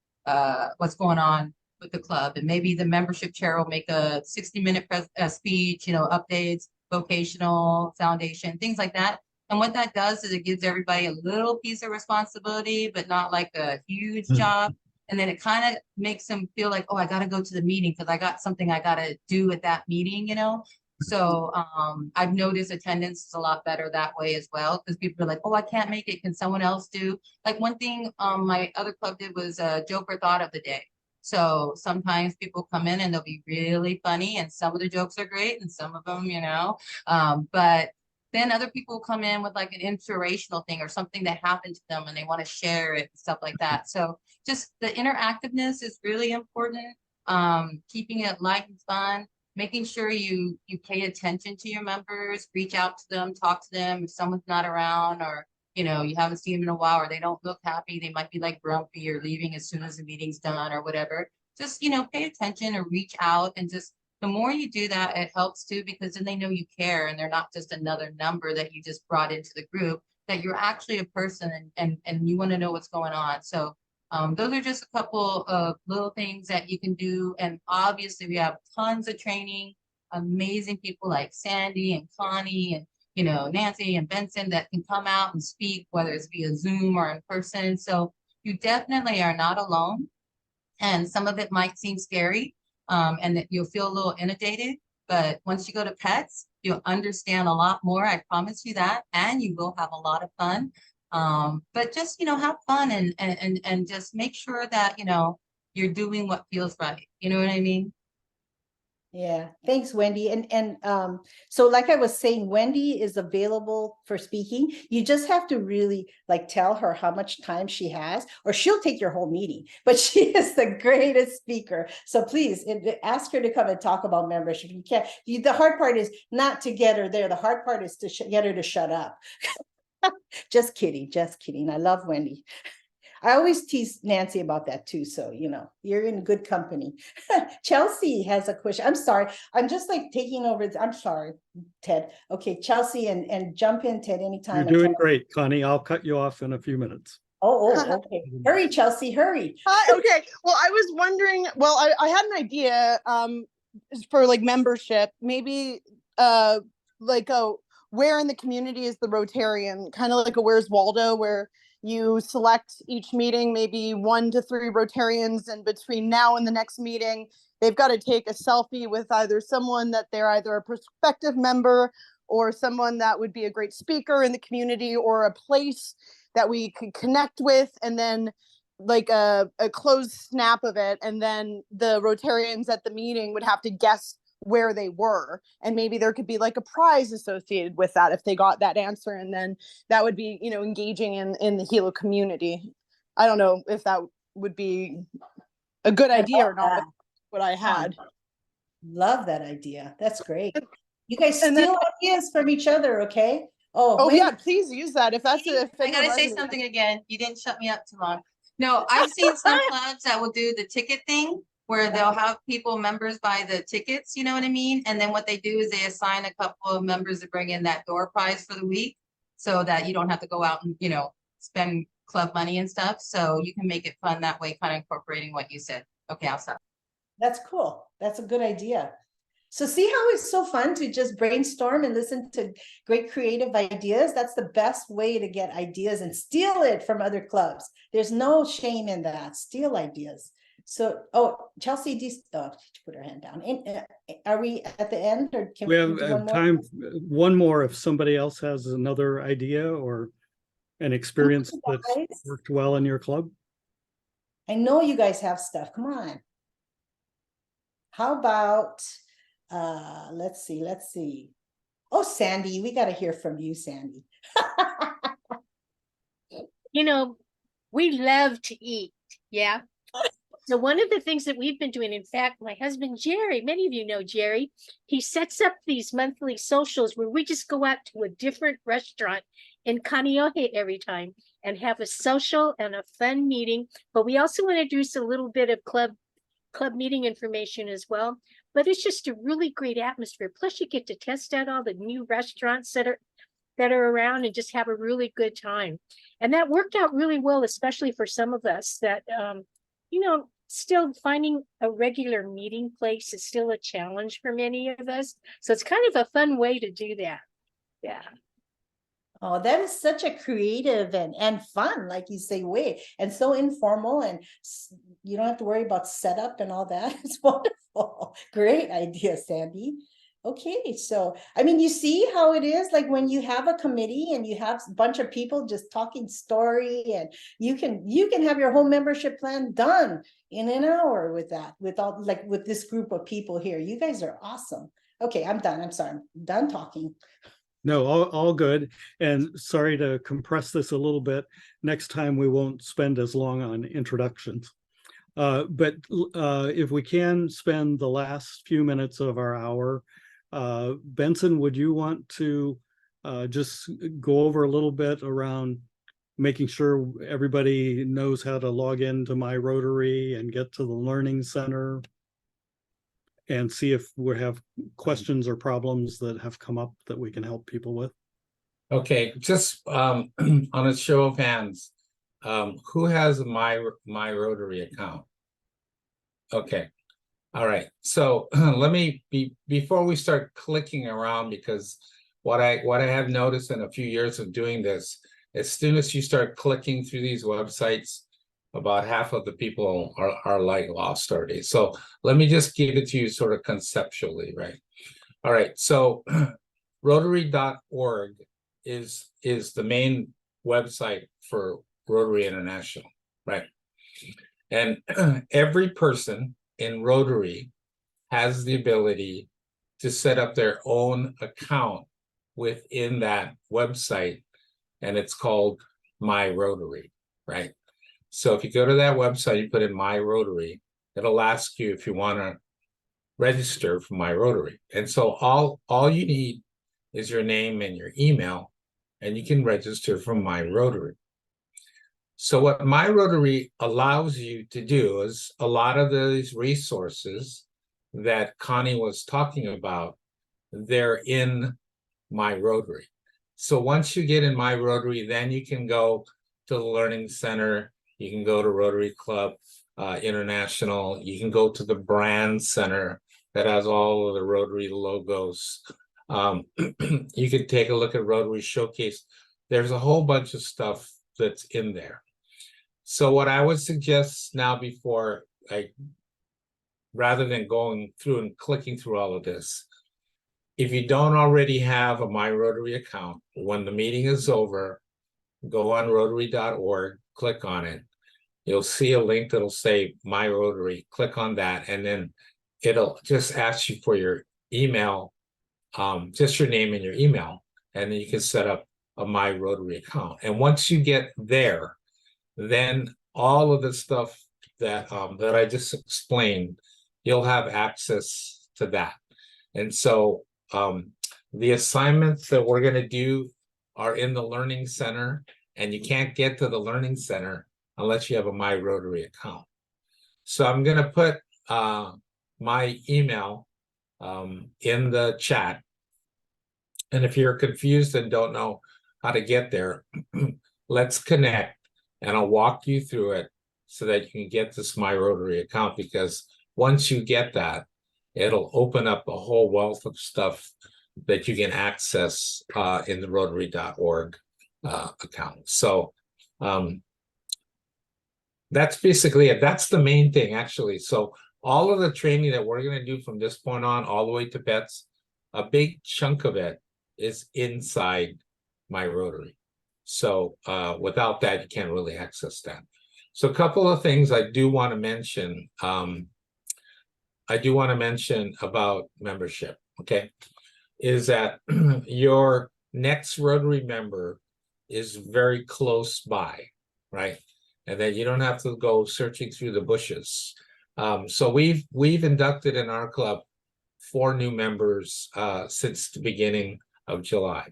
what's going on with the club. And maybe the membership chair will make a 60-minute speech, you know, updates, vocational, foundation, things like that. And what that does is it gives everybody a little piece of responsibility, but not like a huge job. And then it kind of makes them feel like, oh, I got to go to the meeting because I got something I got to do at that meeting, you know? So I've noticed attendance is a lot better that way as well, because people are like, oh, I can't make it. Can someone else do? Like one thing my other club did was a joke or thought of the day. So sometimes people come in and they'll be really funny, and some of the jokes are great and some of them, you know, but then other people come in with like an inspirational thing or something that happened to them and they want to share it and stuff like that. So just the interactiveness is really important. Keeping it light and fun, making sure you pay attention to your members, reach out to them, talk to them if someone's not around, or you know, you haven't seen them in a while, or they don't look happy, they might be like grumpy or leaving as soon as the meeting's done or whatever. Just, you know, pay attention or reach out, and just the more you do that, it helps too, because then they know you care and they're not just another number that you just brought into the group, that you're actually a person and you want to know what's going on. So those are just a couple of little things that you can do. And obviously we have tons of training, amazing people like Sandy and Connie and, you know, Nancy and Benson that can come out and speak, whether it's via Zoom or in person. So you definitely are not alone. And some of it might seem scary, and that you'll feel a little inundated, but once you go to pets, you'll understand a lot more. I promise you that, and you will have a lot of fun. But just, you know, have fun and just make sure that, you know, you're doing what feels right. You know what I mean? Yeah, thanks, Wendy. And so like I was saying, Wendy is available for speaking. You just have to really like tell her how much time she has, or she'll take your whole meeting, but she is the greatest speaker. So please ask her to come and talk about membership. You can't, the hard part is not to get her there. The hard part is to get her to shut up. Just kidding, just kidding. I love Wendy. I always tease Nancy about that too. So, you know, you're in good company. Chelsea has a question. I'm sorry. I'm just like taking over. I'm sorry, Ted. Okay, Chelsea, and jump in, Ted, anytime. You're doing great, Connie. I'll cut you off in a few minutes. Oh, okay. Hurry, Chelsea, hurry. Hi, okay. Well, I was wondering, well, I had an idea for like membership, maybe like where in the community is the Rotarian, kind of like a Where's Waldo, where you select each meeting, maybe 1 to 3 Rotarians, and between now and the next meeting, they've got to take a selfie with either someone that they're either a prospective member or someone that would be a great speaker in the community, or a place that we could connect with, and then like a closed snap of it. And then the Rotarians at the meeting would have to guess where they were, and maybe there could be like a prize associated with that if they got that answer, and then that would be, you know, engaging in the Hilo community. I don't know if that would be a good idea or not, but what I had. Love that idea. That's great. You guys steal ideas from each other, okay? Oh yeah, please use that if that's it. I gotta say something again. You didn't shut me up too long. No, I've seen some clubs that will do the ticket thing, where they'll have people, members buy the tickets, you know what I mean? And then what they do is they assign a couple of members to bring in that door prize for the week, so that you don't have to go out and, you know, spend club money and stuff. So you can make it fun that way, kind of incorporating what you said. Okay, I'll stop. That's cool. That's a good idea. So see how it's so fun to just brainstorm and listen to great creative ideas? That's the best way to get ideas and steal it from other clubs. There's no shame in that. Steal ideas. So, oh, Chelsea, she put her hand down. Are we at the end or can We we have do one more? time, one more if somebody else has another idea or an experience that's guys. worked well in your club. I know you guys have stuff. Come on. How about, let's see. Oh, Sandy, we got to hear from you, Sandy. You know, we love to eat. Yeah. So one of the things that we've been doing, in fact, my husband, Jerry, many of you know Jerry, he sets up these monthly socials where we just go out to a different restaurant in Kaneohe every time and have a social and a fun meeting. But we also introduce a little bit of club meeting information as well. But it's just a really great atmosphere. Plus you get to test out all the new restaurants that are around and just have a really good time. And that worked out really well, especially for some of us that, you know, still finding a regular meeting place is still a challenge for many of us. So it's kind of a fun way to do that. Yeah. Oh, that is such a creative and fun, like you say, way, and so informal, and you don't have to worry about setup and all that. It's wonderful. Great idea, Sandy. Okay, so I mean, you see how it is, like when you have a committee and you have a bunch of people just talking story, and you can have your whole membership plan done in an hour with that, with this group of people here. You guys are awesome. Okay, I'm done. I'm sorry, I'm done talking. No, all good. And sorry to compress this a little bit. Next time we won't spend as long on introductions. But if we can spend the last few minutes of our hour, Benson, would you want to just go over a little bit around making sure everybody knows how to log into My Rotary and get to the Learning Center, and see if we have questions or problems that have come up that we can help people with? Okay, just on a show of hands, who has a My Rotary account? Okay, all right. So let me before we start clicking around, because what I have noticed in a few years of doing this, as soon as you start clicking through these websites, about half of the people are like lost already. So let me just give it to you sort of conceptually, right? All right, so Rotary.org is the main website for Rotary International, right? And every person in Rotary has the ability to set up their own account within that website, and it's called My Rotary, right? So if you go to that website, you put in My Rotary, it'll ask you if you want to register for My Rotary. And so all you need is your name and your email, and you can register for My Rotary. So what My Rotary allows you to do is a lot of these resources that Connie was talking about, they're in My Rotary. So once you get in My Rotary, then you can go to the Learning Center, you can go to Rotary Club International, you can go to the Brand Center that has all of the Rotary logos. You can take a look at Rotary Showcase. There's a whole bunch of stuff that's in there. So what I would suggest now, before rather than going through and clicking through all of this, if you don't already have a My Rotary account, when the meeting is over, go on Rotary.org, click on it. You'll see a link that'll say My Rotary, click on that, and then it'll just ask you for your email, just your name and your email, and then you can set up a My Rotary account. And once you get there, then all of the stuff that that I just explained, you'll have access to that. And so the assignments that we're going to do are in the Learning Center, and you can't get to the Learning Center unless you have a My Rotary account. So I'm going to put my email in the chat. And if you're confused and don't know how to get there, let's connect and I'll walk you through it so that you can get this My Rotary account, because once you get that, it'll open up a whole wealth of stuff that you can access in the Rotary.org account. So That's basically it. That's the main thing, actually. So all of the training that we're going to do from this point on, all the way to pets, a big chunk of it is inside my Rotary. So without that, you can't really access that. So a couple of things I do want to mention. I do want to mention about membership, okay, is that your next Rotary member is very close by, right? And that you don't have to go searching through the bushes. So we've inducted in our club 4 new members since the beginning of July.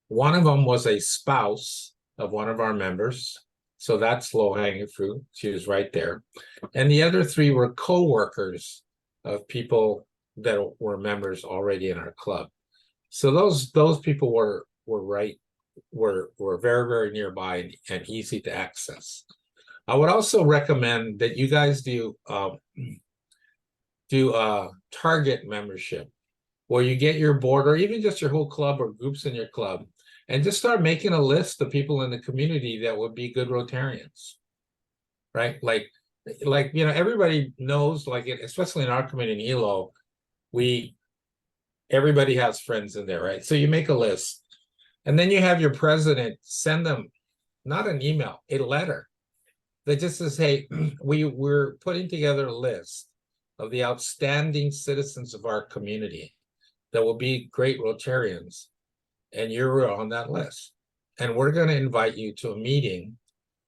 One of them was a spouse of one of our members. So that's low-hanging fruit. She was right there. And the other 3 were co-workers of people that were members already in our club. So those people were very, very nearby and easy to access. I would also recommend that you guys do target membership, where you get your board or even just your whole club or groups in your club, and just start making a list of people in the community that would be good Rotarians, right? Like you know, everybody knows, like especially in our community in Hilo, everybody has friends in there, right? So you make a list, and then you have your president send them not an email, a letter that just says, hey, we're putting together a list of the outstanding citizens of our community that will be great Rotarians, and you're on that list. And we're going to invite you to a meeting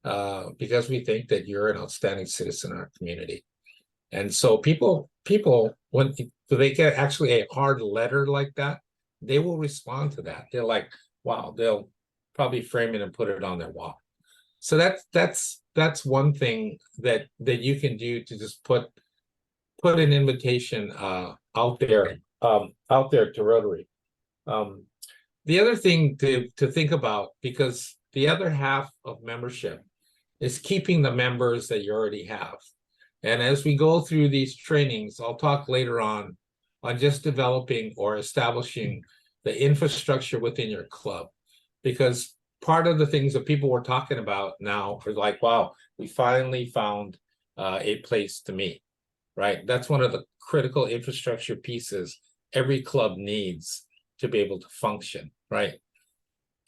because we think that you're an outstanding citizen in our community. And so people, when they get actually a hard letter like that, they will respond to that. They're like, wow, they'll probably frame it and put it on their wall. So that's one thing that you can do to just put an invitation out there to Rotary. The other thing to think about, because the other half of membership is keeping the members that you already have. And as we go through these trainings, I'll talk later on just developing or establishing the infrastructure within your club. Because part of the things that people were talking about now are like, wow, we finally found a place to meet, right? That's one of the critical infrastructure pieces every club needs to be able to function, right?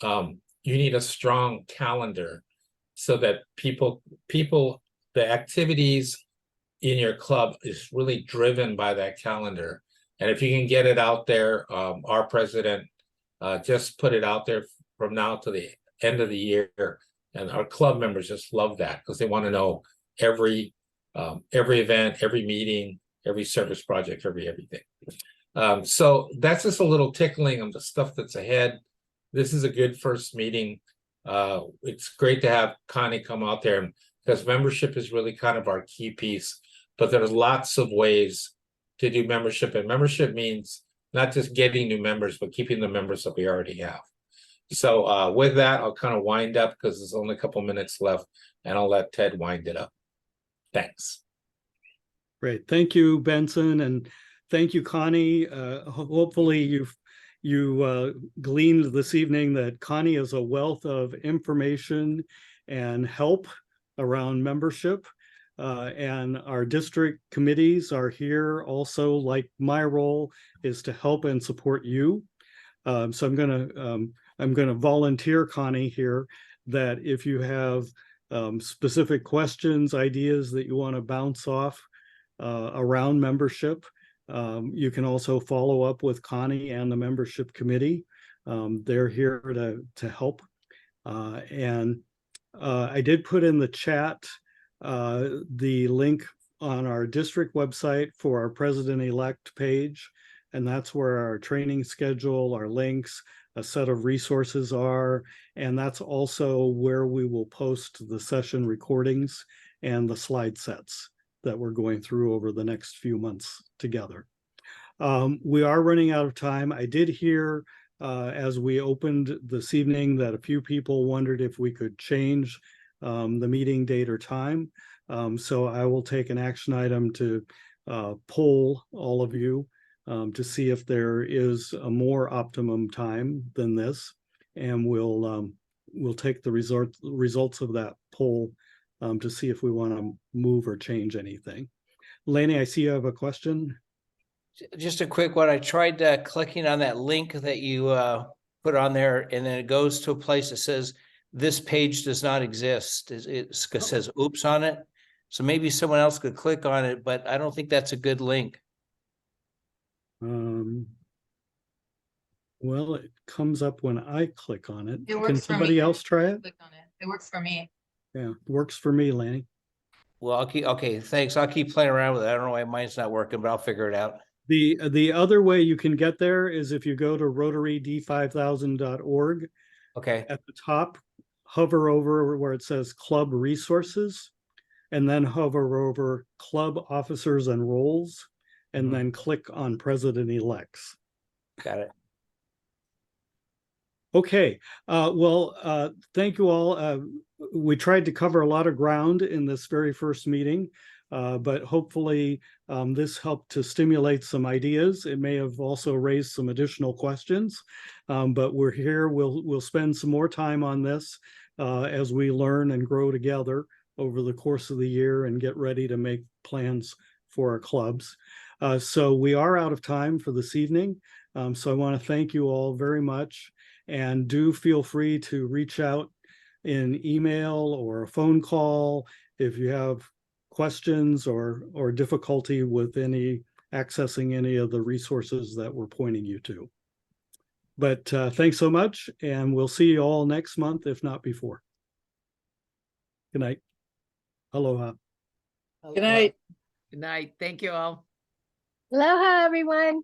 You need a strong calendar so that people, the activities in your club is really driven by that calendar. And if you can get it out there, our president just put it out there from now to the end of the year. And our club members just love that because they want to know every event, every meeting, every service project, everything. So that's just a little tickling of the stuff that's ahead. This is a good first meeting. It's great to have Connie come out there because membership is really kind of our key piece, but there's lots of ways to do membership, and membership means not just getting new members, but keeping the members that we already have. So with that, I'll kind of wind up because there's only a couple minutes left, and I'll let Ted wind it up. Thanks. Great. Thank you, Benson, and thank you, Connie. Hopefully you gleaned this evening that Connie is a wealth of information and help around membership. And our district committees are here also, like my role is to help and support you. So I'm gonna volunteer, Connie, here, that if you have specific questions, ideas that you want to bounce off around membership, you can also follow up with Connie and the membership committee. They're here to help. And I did put in the chat the link on our district website for our president-elect page. And that's where our training schedule, our links, a set of resources are. And that's also where we will post the session recordings and the slide sets that we're going through over the next few months together. We are running out of time. I did hear as we opened this evening that a few people wondered if we could change the meeting date or time. So I will take an action item to poll all of you to see if there is a more optimum time than this, and we'll take the results of that poll to see if we want to move or change anything. Laney, I see you have a question. Just a quick one. I tried clicking on that link that you put on there, and then it goes to a place that says, this page does not exist. It says oops on it. So maybe someone else could click on it, but I don't think that's a good link. Well, it comes up when I click on it. It Can works for somebody me. else try it? Click on it. It works for me. Yeah, works for me, Laney. Well, okay, thanks. I'll keep playing around with it. I don't know why mine's not working, but I'll figure it out. The other way you can get there is if you go to rotaryd5000.org. Okay. At the top, hover over where it says Club Resources, and then hover over Club Officers and Roles, and then click on President-elects. Got it. Okay, thank you all. We tried to cover a lot of ground in this very first meeting, but hopefully this helped to stimulate some ideas. It may have also raised some additional questions, but we're here. We'll spend some more time on this as we learn and grow together over the course of the year and get ready to make plans for our clubs. So we are out of time for this evening. So I want to thank you all very much. And do feel free to reach out in email or a phone call if you have questions or difficulty with accessing any of the resources that we're pointing you to. But thanks so much, and we'll see you all next month, if not before. Good night. Aloha. Good night. Good night. Thank you all. Aloha, everyone.